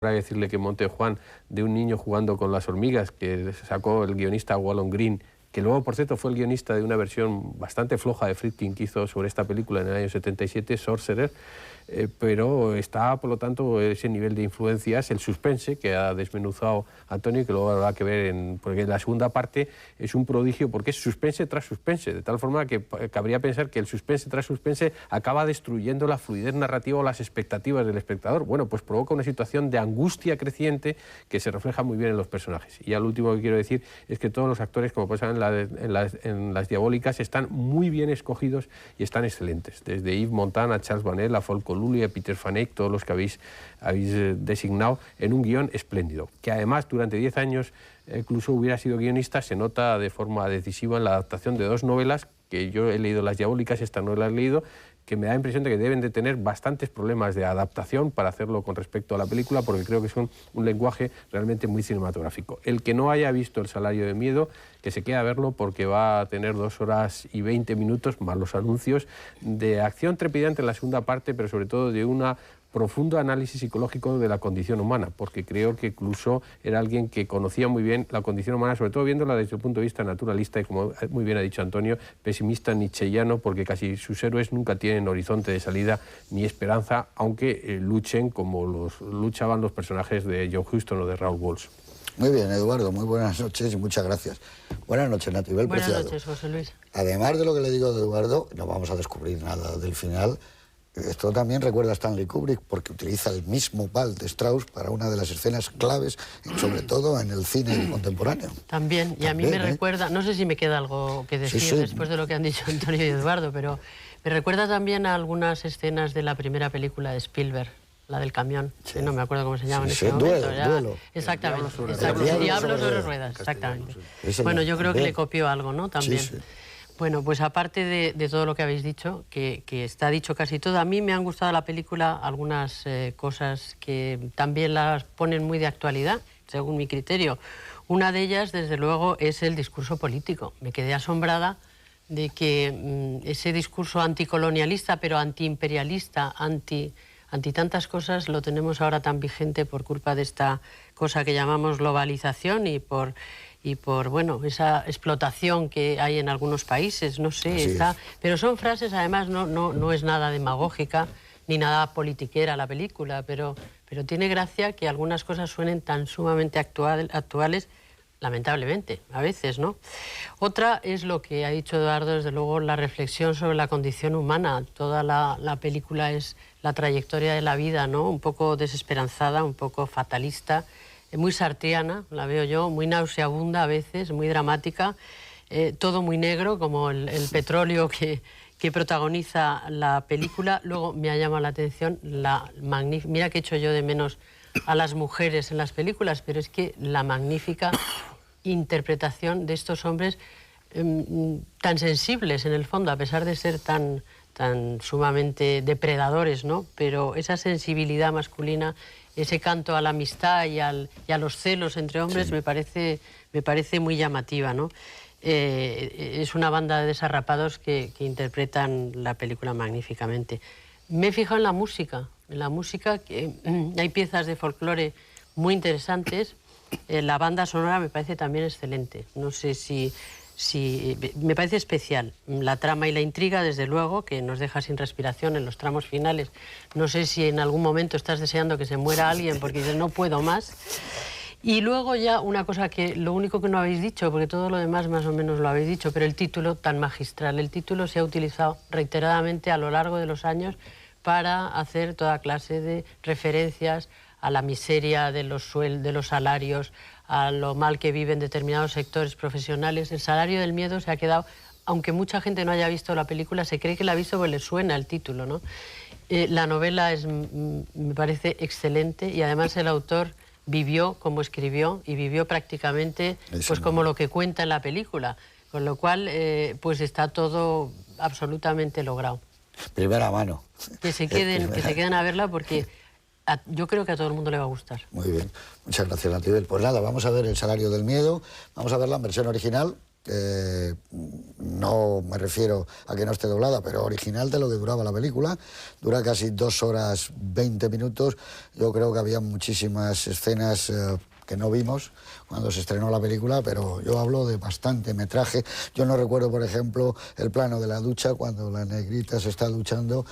Para decirle que Monte Juan, de un niño jugando con las hormigas, que sacó el guionista Wallon Green, que luego, por cierto, fue el guionista de una versión bastante floja de Friedkin que hizo sobre esta película en el año 77, Sorcerer, pero está, por lo tanto, ese nivel de influencias, el suspense que ha desmenuzado Antonio, que luego habrá que ver, porque la segunda parte es un prodigio, porque es suspense tras suspense, de tal forma que cabría pensar que el suspense tras suspense acaba destruyendo la fluidez narrativa o las expectativas del espectador. Bueno, pues provoca una situación de angustia creciente que se refleja muy bien en los personajes. Y ya lo último que quiero decir es que todos los actores, como pasa en las Diabólicas, están muy bien escogidos y están excelentes. Desde Yves Montand a Charles Vanel, a Folco Lully, a Peter Faneyck, todos los que habéis designado, en un guión espléndido. Que además, durante 10 años, incluso hubiera sido guionista, se nota de forma decisiva en la adaptación de dos novelas, que yo he leído Las Diabólicas, esta no la he leído, que me da la impresión de que deben de tener bastantes problemas de adaptación para hacerlo con respecto a la película, porque creo que son un lenguaje realmente muy cinematográfico. El que no haya visto El salario de miedo, que se quede a verlo, porque va a tener 2 horas y 20 minutos, más los anuncios, de acción trepidante en la segunda parte, pero sobre todo de una profundo análisis psicológico de la condición humana, porque creo que Clouseau era alguien que conocía muy bien la condición humana, sobre todo viéndola desde el punto de vista naturalista y, como muy bien ha dicho Antonio, pesimista, nietzscheiano, porque casi sus héroes nunca tienen horizonte de salida ni esperanza, aunque luchen como luchaban los personajes de John Huston o de Raoul Walsh. Muy bien, Eduardo, muy buenas noches y muchas gracias. Buenas noches, Natividad Preciado. Buenas noches, José Luis. Además de lo que le digo de Eduardo, no vamos a descubrir nada del final. Esto también recuerda a Stanley Kubrick, porque utiliza el mismo bal de Strauss para una de las escenas claves, sobre todo en el cine contemporáneo. También, y a mí me recuerda, no sé si me queda algo que decir después de lo que han dicho Antonio y Eduardo, pero me recuerda también a algunas escenas de la primera película de Spielberg, la del camión, que no me acuerdo cómo se llama en ese momento. Duelo. Exactamente, Diablo sobre ruedas, exactamente. Bueno, yo creo que le copió algo, ¿no? También. Sí. Bueno, pues aparte de todo lo que habéis dicho, que está dicho casi todo, a mí me han gustado la película algunas cosas que también las ponen muy de actualidad, según mi criterio. Una de ellas, desde luego, es el discurso político. Me quedé asombrada de que ese discurso anticolonialista, pero antiimperialista, anti tantas cosas, lo tenemos ahora tan vigente por culpa de esta cosa que llamamos globalización y por bueno, esa explotación que hay en algunos países, no sé, pero son frases, además, no es nada demagógica ni nada politiquera la película, pero tiene gracia que algunas cosas suenen tan sumamente actuales, lamentablemente, a veces, ¿no? Otra es lo que ha dicho Eduardo, desde luego, la reflexión sobre la condición humana. Toda la película es la trayectoria de la vida, ¿no? Un poco desesperanzada, un poco fatalista, muy sartriana, la veo yo, muy nauseabunda a veces, muy dramática, todo muy negro, como el petróleo que protagoniza la película. Luego me ha llamado la atención mira que echo yo de menos a las mujeres en las películas, pero es que la magnífica interpretación de estos hombres tan sensibles en el fondo, a pesar de ser tan sumamente depredadores, ¿no? Pero esa sensibilidad masculina, ese canto a la amistad y a los celos entre hombres, me parece muy llamativa, ¿no? Es una banda de desarrapados que interpretan la película magníficamente. Me he fijado en la música, que hay piezas de folclore muy interesantes. La banda sonora me parece también excelente. No sé si me parece especial. La trama y la intriga, desde luego, que nos deja sin respiración en los tramos finales. No sé si en algún momento estás deseando que se muera alguien porque dices, no puedo más. Y luego ya una cosa que, lo único que no habéis dicho, porque todo lo demás más o menos lo habéis dicho, pero el título tan magistral. El título se ha utilizado reiteradamente a lo largo de los años para hacer toda clase de referencias a la miseria de los salarios, a lo mal que viven determinados sectores profesionales. El salario del miedo se ha quedado, aunque mucha gente no haya visto la película, se cree que la ha visto porque le suena el título, ¿no? La novela me parece excelente y además el autor vivió como escribió y vivió prácticamente pues como lo que cuenta en la película, con lo cual pues está todo absolutamente logrado. Primera mano. Que se queden a verla porque yo creo que a todo el mundo le va a gustar. Muy bien, muchas gracias, Natividad. Pues nada, vamos a ver El salario del miedo, vamos a verla en versión original, no me refiero a que no esté doblada, pero original de lo que duraba la película. Dura casi 2 horas 20 minutos. Yo creo que había muchísimas escenas que no vimos cuando se estrenó la película, pero yo hablo de bastante metraje. Yo no recuerdo, por ejemplo, el plano de la ducha, cuando la negrita se está duchando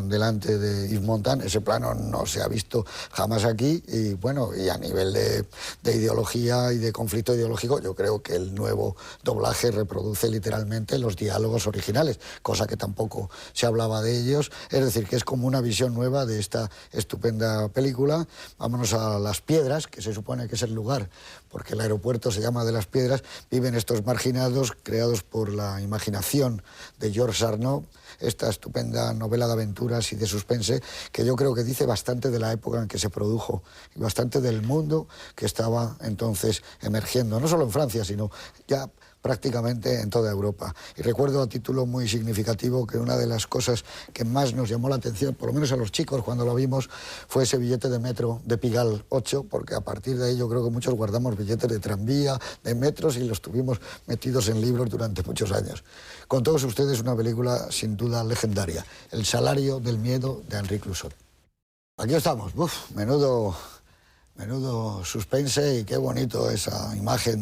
delante de Yves Montand. Ese plano no se ha visto jamás aquí, y bueno, y a nivel de ideología y de conflicto ideológico, yo creo que el nuevo doblaje reproduce literalmente los diálogos originales, cosa que tampoco se hablaba de ellos. Es decir, que es como una visión nueva de esta estupenda película. Vámonos a Las Piedras, que se supone que es el lugar, porque el aeropuerto se llama de Las Piedras. Viven estos marginados creados por la imaginación de Georges Arnaud, esta estupenda novela de aventuras y de suspense, que yo creo que dice bastante de la época en que se produjo y bastante del mundo que estaba entonces emergiendo, no solo en Francia, sino ya prácticamente en toda Europa. Y recuerdo a título muy significativo que una de las cosas que más nos llamó la atención, por lo menos a los chicos cuando lo vimos, fue ese billete de metro de Pigalle 8, porque a partir de ahí yo creo que muchos guardamos billetes de tranvía, de metros, y los tuvimos metidos en libros durante muchos años. Con todos ustedes, una película sin duda legendaria, El salario del miedo, de Henri Clouzot. Aquí estamos. Menudo suspense, y qué bonito esa imagen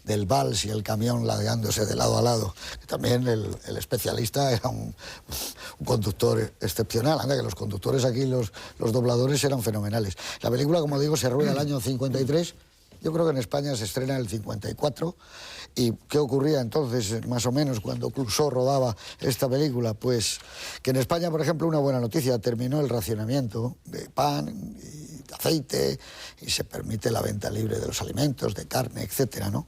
del vals y el camión ladeándose de lado a lado. También el especialista era un conductor excepcional. Anda, que los conductores aquí, los dobladores eran fenomenales. La película, como digo, se rueda el año 53. Yo creo que en España se estrena el 54. ¿Y qué ocurría entonces, más o menos, cuando Clouzot rodaba esta película? Pues que en España, por ejemplo, una buena noticia: terminó el racionamiento de pan y de aceite, y se permite la venta libre de los alimentos, de carne, etcétera, ¿no?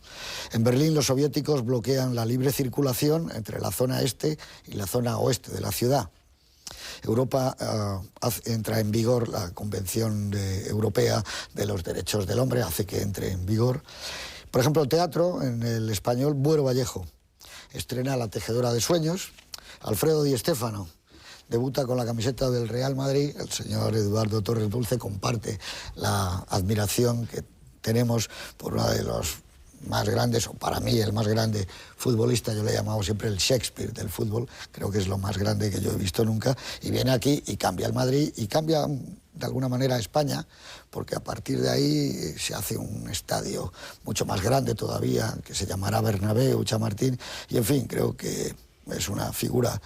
En Berlín los soviéticos bloquean la libre circulación entre la zona este y la zona oeste de la ciudad. Europa entra en vigor la Convención Europea de los Derechos del Hombre, hace que entre en vigor. Por ejemplo, el teatro, en el español, Buero Vallejo estrena La tejedora de sueños. Alfredo Di Stéfano debuta con la camiseta del Real Madrid. El señor Eduardo Torres Dulce comparte la admiración que tenemos por uno de los más grandes, o para mí el más grande futbolista. Yo le he llamado siempre el Shakespeare del fútbol. Creo que es lo más grande que yo he visto nunca. Y viene aquí y cambia el Madrid, y cambia de alguna manera España, porque a partir de ahí se hace un estadio mucho más grande todavía, que se llamará Bernabéu, Chamartín, y en fin, creo que es una figura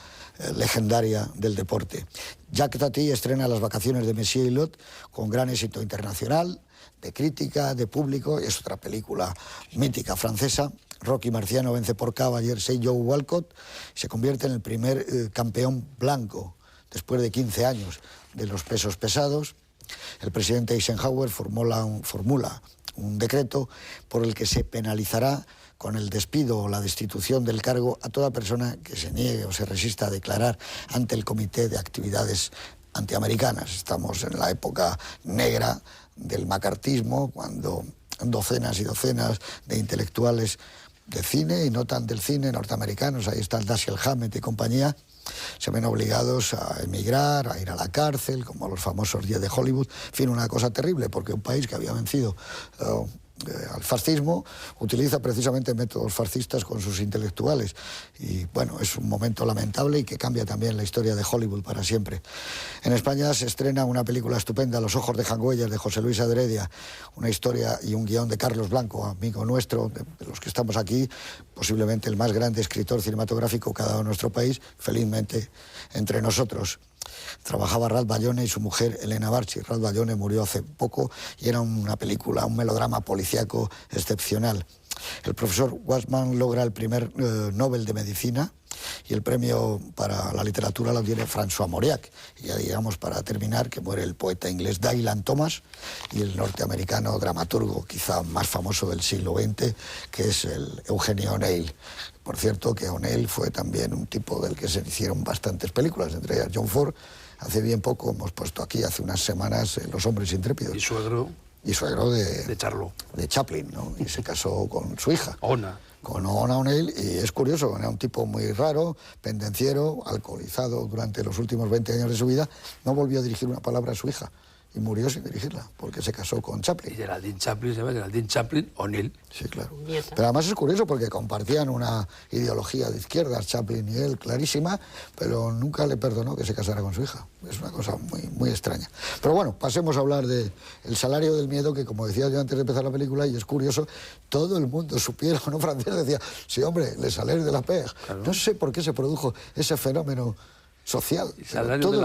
legendaria del deporte. Jacques Tati estrena Las vacaciones de Monsieur Hulot, con gran éxito internacional, de crítica, de público. Es otra película mítica francesa. Rocky Marciano vence por KO a Jersey Joe Walcott, se convierte en el primer campeón blanco después de 15 años de los pesos pesados. El presidente Eisenhower formula un decreto por el que se penalizará con el despido o la destitución del cargo a toda persona que se niegue o se resista a declarar ante el Comité de Actividades Antiamericanas. Estamos en la época negra del macartismo, cuando docenas y docenas de intelectuales de cine, y no tan del cine, norteamericanos, ahí está el Dashiell Hammett y compañía, se ven obligados a emigrar, a ir a la cárcel, como los famosos 10 de Hollywood. En fin, una cosa terrible, porque un país que había vencido al fascismo utiliza precisamente métodos fascistas con sus intelectuales, y bueno, es un momento lamentable y que cambia también la historia de Hollywood para siempre. En España se estrena una película estupenda, Los ojos de Jangüellas, de José Luis Adredia, una historia y un guión de Carlos Blanco, amigo nuestro, de los que estamos aquí, posiblemente el más grande escritor cinematográfico que ha dado nuestro país, felizmente entre nosotros. Trabajaba Ralph Bayone y su mujer Elena Barchi. Ralph Bayone murió hace poco, y era una película, un melodrama policíaco excepcional. El profesor Wassman logra el primer Nobel de Medicina, y el premio para la literatura lo tiene François Mauriac. Y ya digamos, para terminar, que muere el poeta inglés Dylan Thomas, y el norteamericano dramaturgo quizá más famoso del siglo XX, que es el Eugenio O'Neill. Por cierto, que O'Neill fue también un tipo del que se hicieron bastantes películas, entre ellas John Ford. Hace bien poco hemos puesto aquí, hace unas semanas, Los hombres intrépidos. Y suegro de Charlo. De Chaplin, ¿no? Y se casó con su hija. Ona. Con Ona O'Neill, y es curioso, era un tipo muy raro, pendenciero, alcoholizado durante los últimos 20 años de su vida. No volvió a dirigir una palabra a su hija. y murió sin dirigirla, porque se casó con Chaplin. Y Geraldine Chaplin se llama Geraldine Chaplin O'Neill. Sí, claro. Nieta. Pero además es curioso porque compartían una ideología de izquierdas, Chaplin y él, clarísima, pero nunca le perdonó que se casara con su hija. Es una cosa muy, muy extraña. Pero bueno, pasemos a hablar de El salario del miedo, que como decía yo antes de empezar la película, y es curioso, todo el mundo supiera, ¿no? Francés decía, sí, hombre, Le Salaire de la Père. Claro. No sé por qué se produjo ese fenómeno social. El salario todo de la